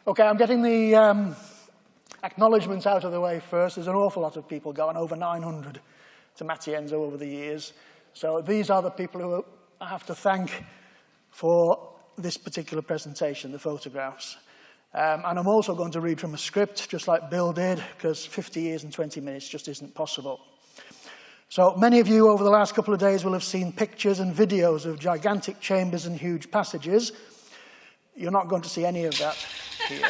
Okay, I'm getting the acknowledgements out of the way first. There's an awful lot of people going, over 900 to Matienzo over the years. So these are the people who I have to thank for this particular presentation, the photographs. And I'm also going to read from a script, just like Bill did, because 50 years and 20 minutes just isn't possible. So many of you over the last couple of days will have seen pictures and videos of gigantic chambers and huge passages. You're not going to see any of that here.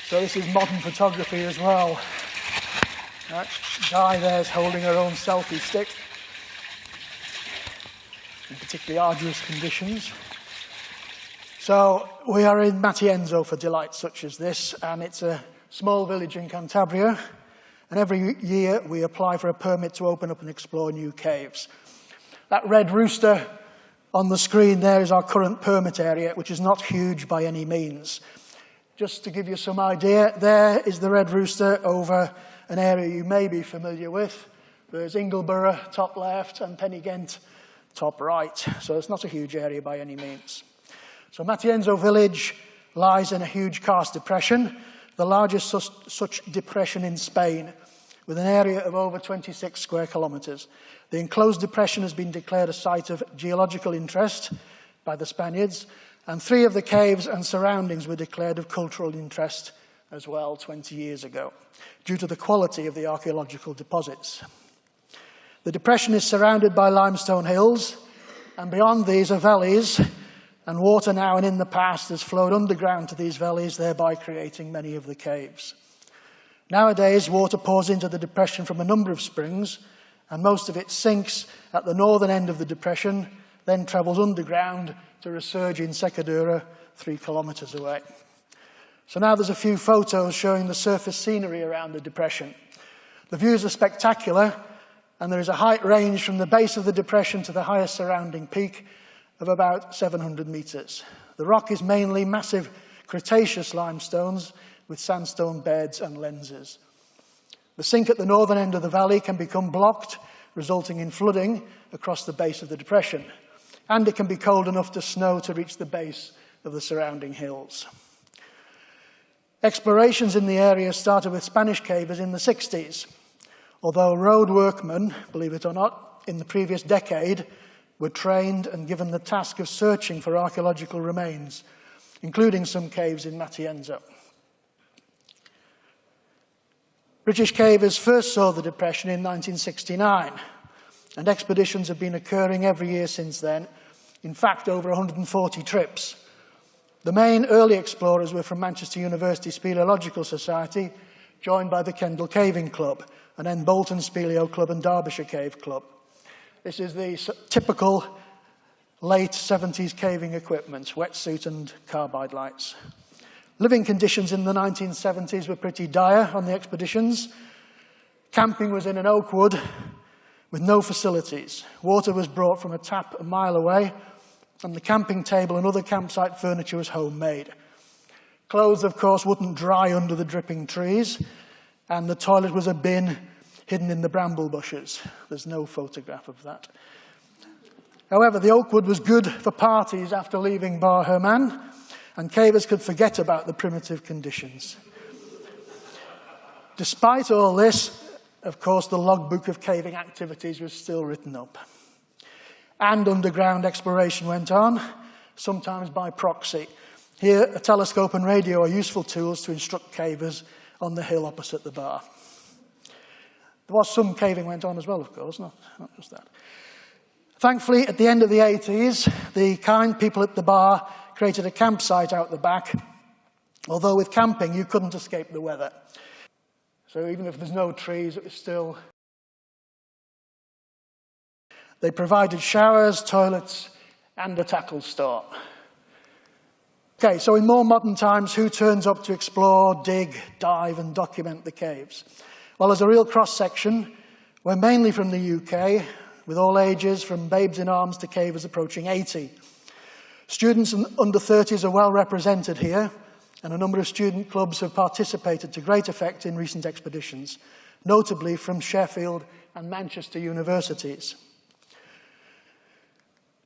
So this is modern photography as well. That guy there's holding her own selfie stick in particularly arduous conditions. So we are in Matienzo for delights such as this, and it's a small village in Cantabria. And every year we apply for a permit to open up and explore new caves. That red rooster on the screen there is our current permit area, which is not huge by any means. Just to give you some idea, there is the red rooster over an area you may be familiar with. There's Ingleborough, top left, and Pennygent, top right. So it's not a huge area by any means. So Matienzo village lies in a huge karst depression, the largest such depression in Spain, with an area of over 26 square kilometers. The enclosed depression has been declared a site of geological interest by the Spaniards, and 3 of the caves and surroundings were declared of cultural interest as well 20 years ago, due to the quality of the archaeological deposits. The depression is surrounded by limestone hills, and beyond these are valleys, and water now and in the past has flowed underground to these valleys, thereby creating many of the caves. Nowadays, water pours into the depression from a number of springs, and most of it sinks at the northern end of the depression, then travels underground to resurge in Secadura 3 kilometers away. So now there's a few photos showing the surface scenery around the depression. The views are spectacular, and there is a height range from the base of the depression to the highest surrounding peak of about 700 meters. The rock is mainly massive Cretaceous limestones with sandstone beds and lenses. The sink at the northern end of the valley can become blocked, resulting in flooding across the base of the depression. And it can be cold enough to snow to reach the base of the surrounding hills. Explorations in the area started with Spanish cavers in the 60s, although road workmen, believe it or not, in the previous decade were trained and given the task of searching for archaeological remains, including some caves in Matienzo. British cavers first saw the depression in 1969, and expeditions have been occurring every year since then, in fact over 140 trips. The main early explorers were from Manchester University Speleological Society, joined by the Kendal Caving Club, and then Bolton Speleo Club and Derbyshire Cave Club. This is the typical late 70s caving equipment, wetsuit and carbide lights. Living conditions in the 1970s were pretty dire on the expeditions. Camping was in an oak wood with no facilities. Water was brought from a tap a mile away, and the camping table and other campsite furniture was homemade. Clothes, of course, wouldn't dry under the dripping trees, and the toilet was a bin hidden in the bramble bushes. There's no photograph of that. However, the oak wood was good for parties after leaving Bar Herman, and cavers could forget about the primitive conditions. Despite all this, of course, the logbook of caving activities was still written up. And underground exploration went on, sometimes by proxy. Here, a telescope and radio are useful tools to instruct cavers on the hill opposite the bar. There was some caving went on as well, of course, not just that. Thankfully, at the end of the 80s, the kind people at the bar created a campsite out the back, although with camping, you couldn't escape the weather. So even if there's no trees, it was still... They provided showers, toilets, and a tackle store. Okay, so in more modern times, who turns up to explore, dig, dive, and document the caves? Well, there's a real cross-section. We're mainly from the UK, with all ages, from babes in arms to cavers approaching 80. Students and under 30s are well represented here, and a number of student clubs have participated to great effect in recent expeditions, notably from Sheffield and Manchester universities.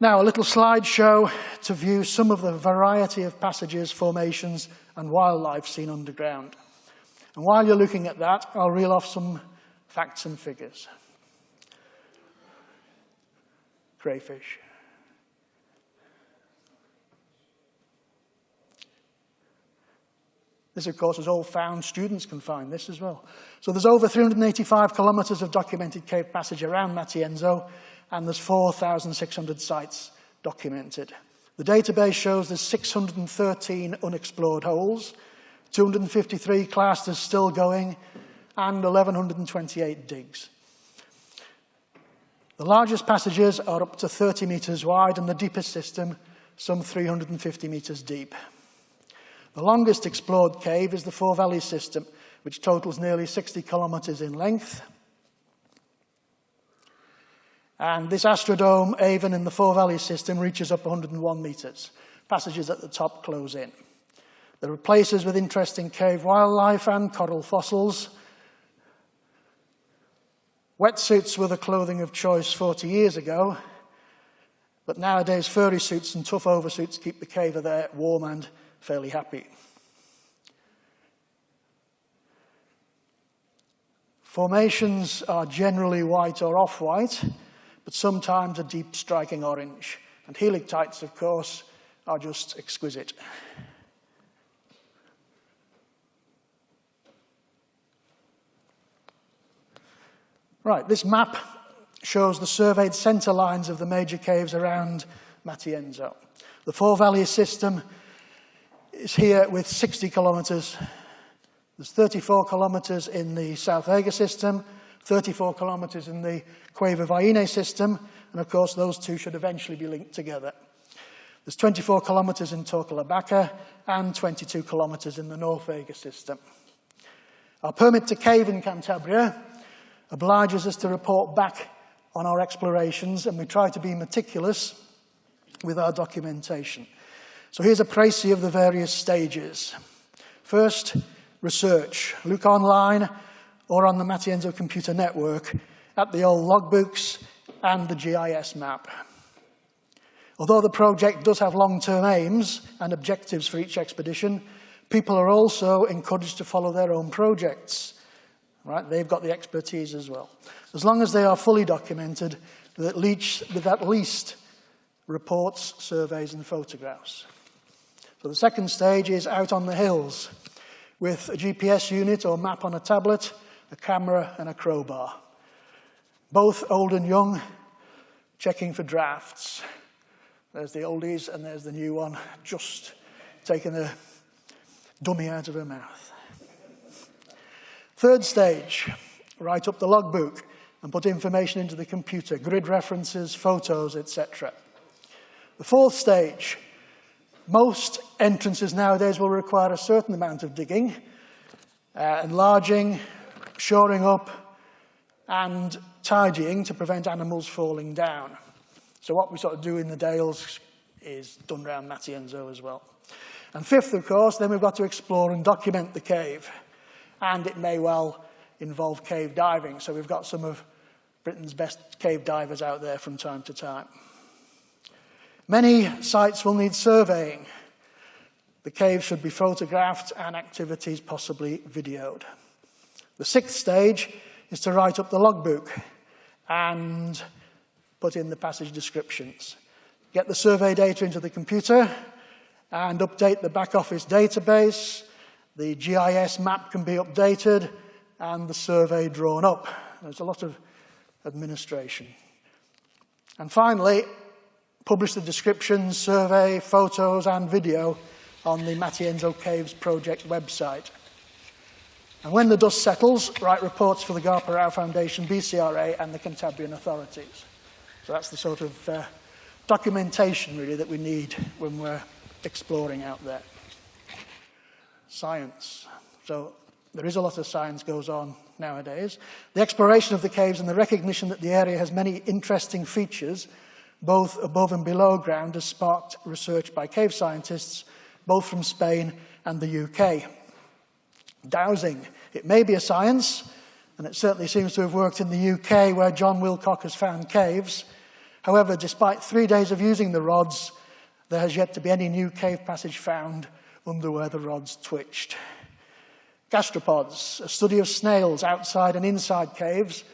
Now, a little slideshow to view some of the variety of passages, formations, and wildlife seen underground. And while you're looking at that, I'll reel off some facts and figures. Crayfish. This, of course, is all found. Students can find this as well. So there's over 385 kilometers of documented cave passage around Matienzo, and there's 4,600 sites documented. The database shows there's 613 unexplored holes, 253 classed as still going, and 1,128 digs. The largest passages are up to 30 meters wide, and the deepest system, some 350 meters deep. The longest explored cave is the Four Valleys system, which totals nearly 60 kilometers in length. And this astrodome, Avon, in the Four Valleys system reaches up 101 meters. Passages at the top close in. There are places with interesting cave wildlife and coral fossils. Wetsuits were the clothing of choice 40 years ago, but nowadays furry suits and tough oversuits keep the caver there warm and fairly happy. Formations are generally white or off-white, but sometimes a deep striking orange. And helictites, of course, are just exquisite. Right, this map shows the surveyed center lines of the major caves around Matienzo. The Four Valleys system is here with 60 kilometers. There's 34 kilometers in the South Vega system, 34 kilometers in the Cueva Vaine system, and of course those two should eventually be linked together. There's 24 kilometers in Torcalabaca and 22 kilometers in the North Vega system. Our permit to cave in Cantabria obliges us to report back on our explorations, and we try to be meticulous with our documentation. So here's a précis of the various stages. First, research. Look online or on the Matienzo computer network at the old logbooks and the GIS map. Although the project does have long-term aims and objectives for each expedition, people are also encouraged to follow their own projects. Right? They've got the expertise as well. As long as they are fully documented, with at least reports, surveys, and photographs. So the second stage is out on the hills with a GPS unit or map on a tablet, a camera, and a crowbar. Both old and young, checking for drafts. There's the oldies and there's the new one, just taking a dummy out of her mouth. Third stage, write up the logbook and put information into the computer, grid references, photos, etc. The fourth stage, most entrances nowadays will require a certain amount of digging, enlarging, shoring up, and tidying to prevent animals falling down. So what we sort of do in the Dales is done around Matienzo as well. And fifth, of course, then we've got to explore and document the cave. And it may well involve cave diving. So we've got some of Britain's best cave divers out there from time to time. Many sites will need surveying. The cave should be photographed and activities possibly videoed. The sixth stage is to write up the logbook and put in the passage descriptions. Get the survey data into the computer and update the back office database. The GIS map can be updated and the survey drawn up. There's a lot of administration. And finally, publish the descriptions, survey, photos, and video on the Matienzo Caves Project website. And when the dust settles, write reports for the Garparao Foundation, BCRA, and the Cantabrian authorities. So that's the sort of documentation, really, that we need when we're exploring out there. Science. So there is a lot of science goes on nowadays. The exploration of the caves and the recognition that the area has many interesting features, both above and below ground, has sparked research by cave scientists, both from Spain and the UK. Dowsing. It may be a science, and it certainly seems to have worked in the UK, where John Wilcock has found caves, However, despite 3 days of using the rods, there has yet to be any new cave passage found under where the rods twitched. Gastropods, a study of snails outside and inside caves,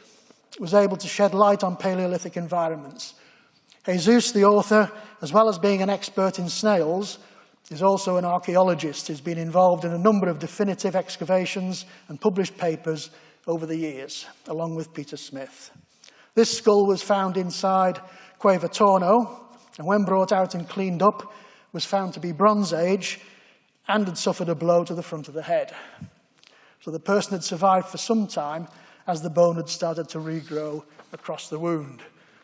was able to shed light on Paleolithic environments. Jesus, the author, as well as being an expert in snails, is also an archaeologist who's been involved in a number of definitive excavations and published papers over the years, along with Peter Smith. This skull was found inside Cueva Torno, and when brought out and cleaned up, was found to be Bronze Age and had suffered a blow to the front of the head. So the person had survived for some time as the bone had started to regrow across the wound.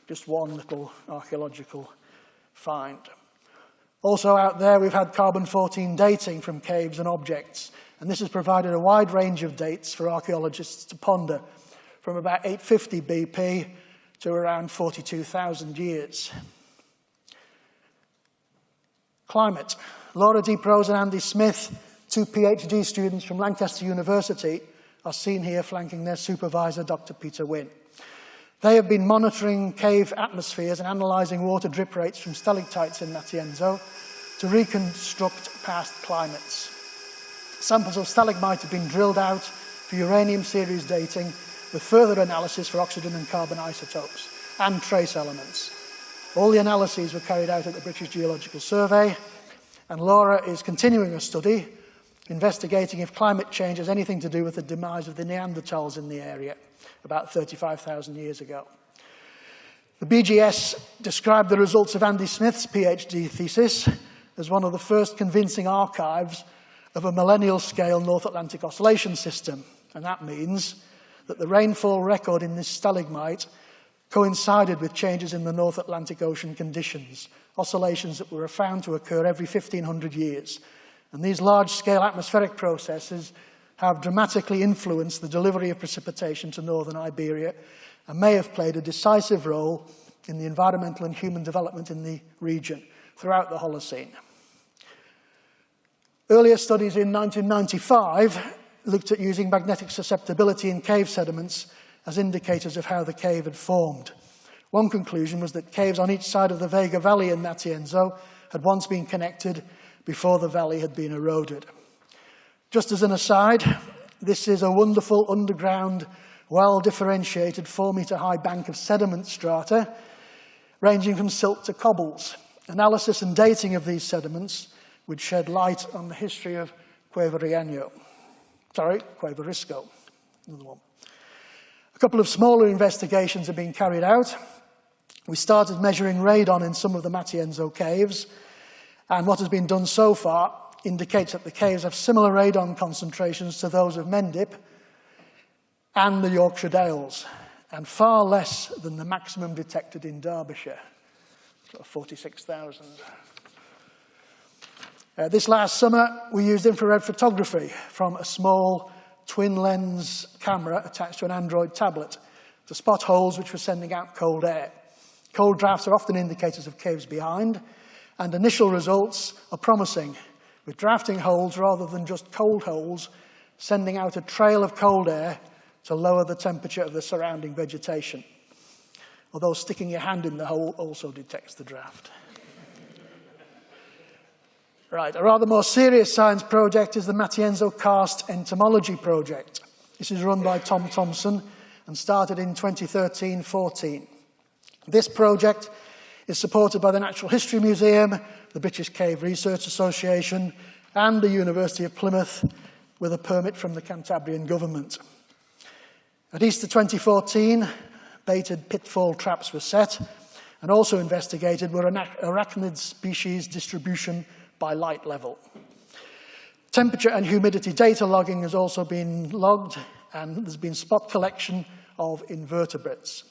Just one little archaeological find. Also out there, we've had carbon-14 dating from caves and objects, and this has provided a wide range of dates for archaeologists to ponder, from about 850 BP to around 42,000 years. Climate. Laura D. Prose and Andy Smith, 2 PhD students from Lancaster University, are seen here flanking their supervisor, Dr. Peter Wynne. They have been monitoring cave atmospheres and analysing water drip rates from stalactites in Matienzo to reconstruct past climates. Samples of stalagmite have been drilled out for uranium series dating with further analysis for oxygen and carbon isotopes and trace elements. All the analyses were carried out at the British Geological Survey, and Laura is continuing a study investigating if climate change has anything to do with the demise of the Neanderthals in the area about 35,000 years ago. The BGS described the results of Andy Smith's PhD thesis as one of the first convincing archives of a millennial-scale North Atlantic oscillation system, and that means that the rainfall record in this stalagmite coincided with changes in the North Atlantic Ocean conditions, oscillations that were found to occur every 1,500 years. And these large-scale atmospheric processes have dramatically influenced the delivery of precipitation to northern Iberia and may have played a decisive role in the environmental and human development in the region throughout the Holocene. Earlier studies in 1995 looked at using magnetic susceptibility in cave sediments as indicators of how the cave had formed. One conclusion was that caves on each side of the Vega Valley in Matienzo had once been connected before the valley had been eroded. Just as an aside, this is a wonderful underground, well-differentiated 4-metre-high bank of sediment strata, ranging from silt to cobbles. Analysis and dating of these sediments would shed light on the history of Cueva Risco, another one. A couple of smaller investigations have been carried out. We started measuring radon in some of the Matienzo caves, and what has been done so far indicates that the caves have similar radon concentrations to those of Mendip and the Yorkshire Dales, and far less than the maximum detected in Derbyshire, sort of 46,000. This last summer, we used infrared photography from a small twin-lens camera attached to an Android tablet to spot holes which were sending out cold air. Cold drafts are often indicators of caves behind, and initial results are promising, with drafting holes rather than just cold holes sending out a trail of cold air to lower the temperature of the surrounding vegetation. Although sticking your hand in the hole also detects the draft. Right, a rather more serious science project is the Matienzo Karst Entomology Project. This is run by Tom Thompson and started in 2013-14. This project is supported by the Natural History Museum, the British Cave Research Association, and the University of Plymouth, with a permit from the Cantabrian government. At Easter 2014, baited pitfall traps were set, and also investigated were arachnid species distribution by light level. Temperature and humidity data logging has also been logged, and there's been spot collection of invertebrates.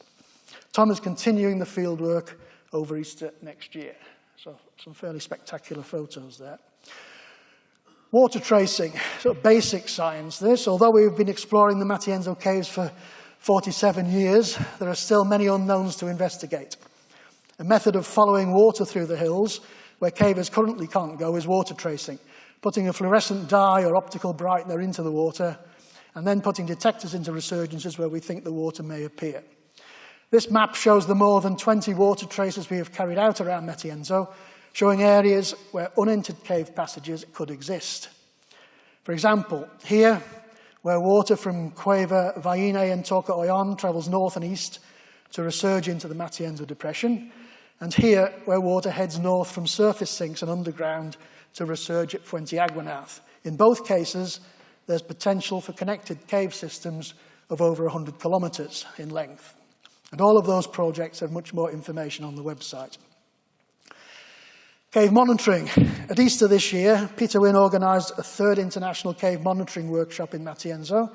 Tom is continuing the field work over Easter next year. So some fairly spectacular photos there. Water tracing, sort of basic science this. Although we've been exploring the Matienzo caves for 47 years, there are still many unknowns to investigate. A method of following water through the hills, where cavers currently can't go, is water tracing, putting a fluorescent dye or optical brightener into the water, and then putting detectors into resurgences where we think the water may appear. This map shows the more than 20 water traces we have carried out around Matienzo, showing areas where unentered cave passages could exist. For example, here, where water from Cueva Vaine and Toca Oyon travels north and east to resurge into the Matienzo Depression, and here, where water heads north from surface sinks and underground to resurge at Fuente Aguanath. In both cases, there's potential for connected cave systems of over 100 kilometres in length. And all of those projects have much more information on the website. Cave monitoring. At Easter this year, Peter Wynne organised a third international cave monitoring workshop in Matienzo.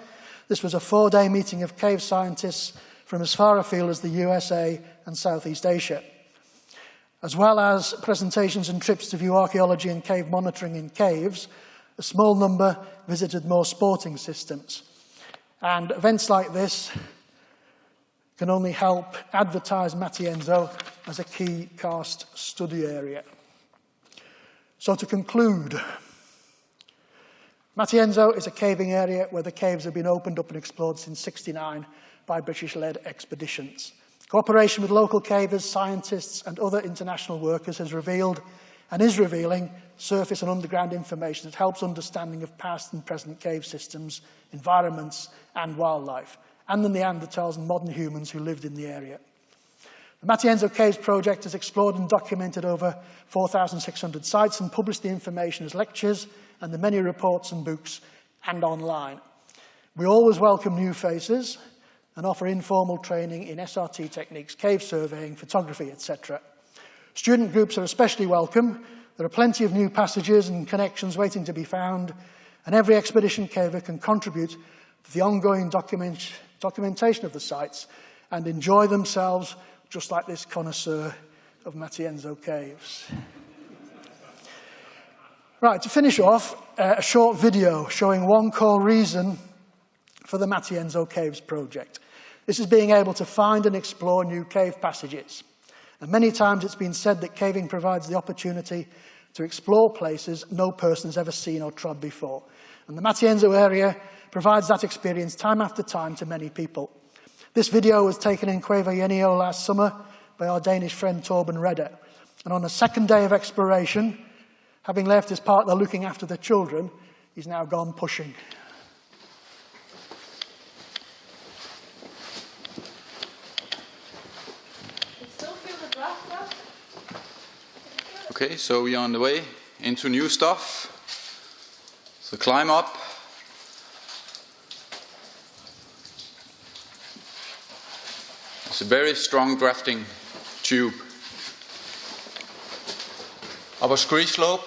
This was a 4-day meeting of cave scientists from as far afield as the USA and Southeast Asia. As well as presentations and trips to view archaeology and cave monitoring in caves, a small number visited more sporting systems. And events like this can only help advertise Matienzo as a key karst study area. So to conclude, Matienzo is a caving area where the caves have been opened up and explored since '69 by British-led expeditions. Cooperation with local cavers, scientists and other international workers has revealed and is revealing surface and underground information that helps understanding of past and present cave systems, environments and wildlife, and the Neanderthals and modern humans who lived in the area. The Matienzo Caves project has explored and documented over 4,600 sites and published the information as lectures and the many reports and books and online. We always welcome new faces and offer informal training in SRT techniques, cave surveying, photography, etc. Student groups are especially welcome. There are plenty of new passages and connections waiting to be found, and every expedition caver can contribute to the ongoing documentation of the sites and enjoy themselves just like this connoisseur of Matienzo Caves. Right, to finish off, a short video showing one core reason for the Matienzo Caves project. This is being able to find and explore new cave passages. And many times it's been said that caving provides the opportunity to explore places no person has ever seen or trod before. And the Matienzo area provides that experience time after time to many people. This video was taken in Cueva Yenio last summer by our Danish friend Torben Redder. And on the second day of exploration, having left his partner looking after the children, he's now gone pushing. Okay, so we are on the way into new stuff. So climb up. It's a very strong drafting tube. Up a scree slope.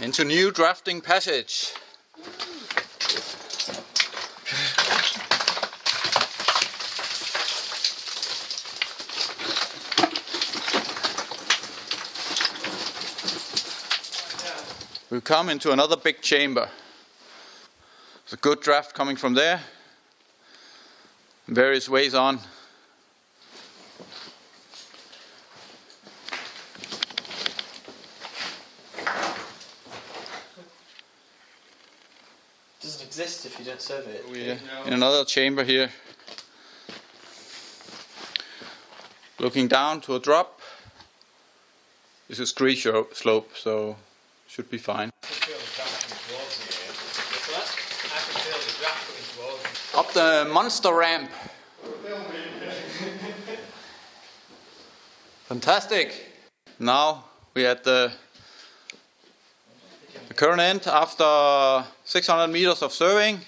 Into new drafting passage. We come into another big chamber. There's a good draft coming from there. Various ways on. Doesn't exist if you don't survey it. We're in another chamber here. Looking down to a drop. This is a scree slope, so should be fine. Up the monster ramp. Fantastic. Now we're at the current end after 600 meters of surveying,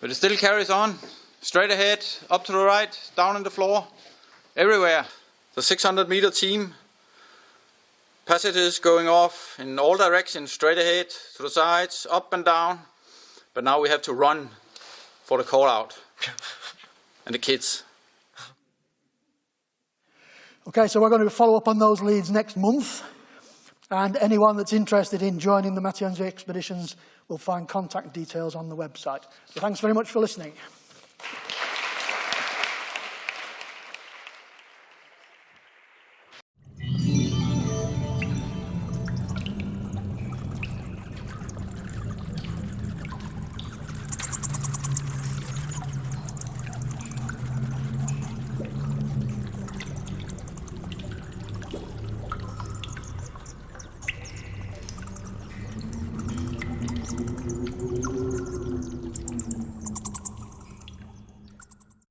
but it still carries on. Straight ahead, up to the right, down in the floor, everywhere. The 600 meter team. Passages going off in all directions, straight ahead, to the sides, up and down. But now we have to run for the call out. And the kids. Okay, so we're going to follow up on those leads next month. And anyone that's interested in joining the Matienzo expeditions will find contact details on the website. So thanks very much for listening.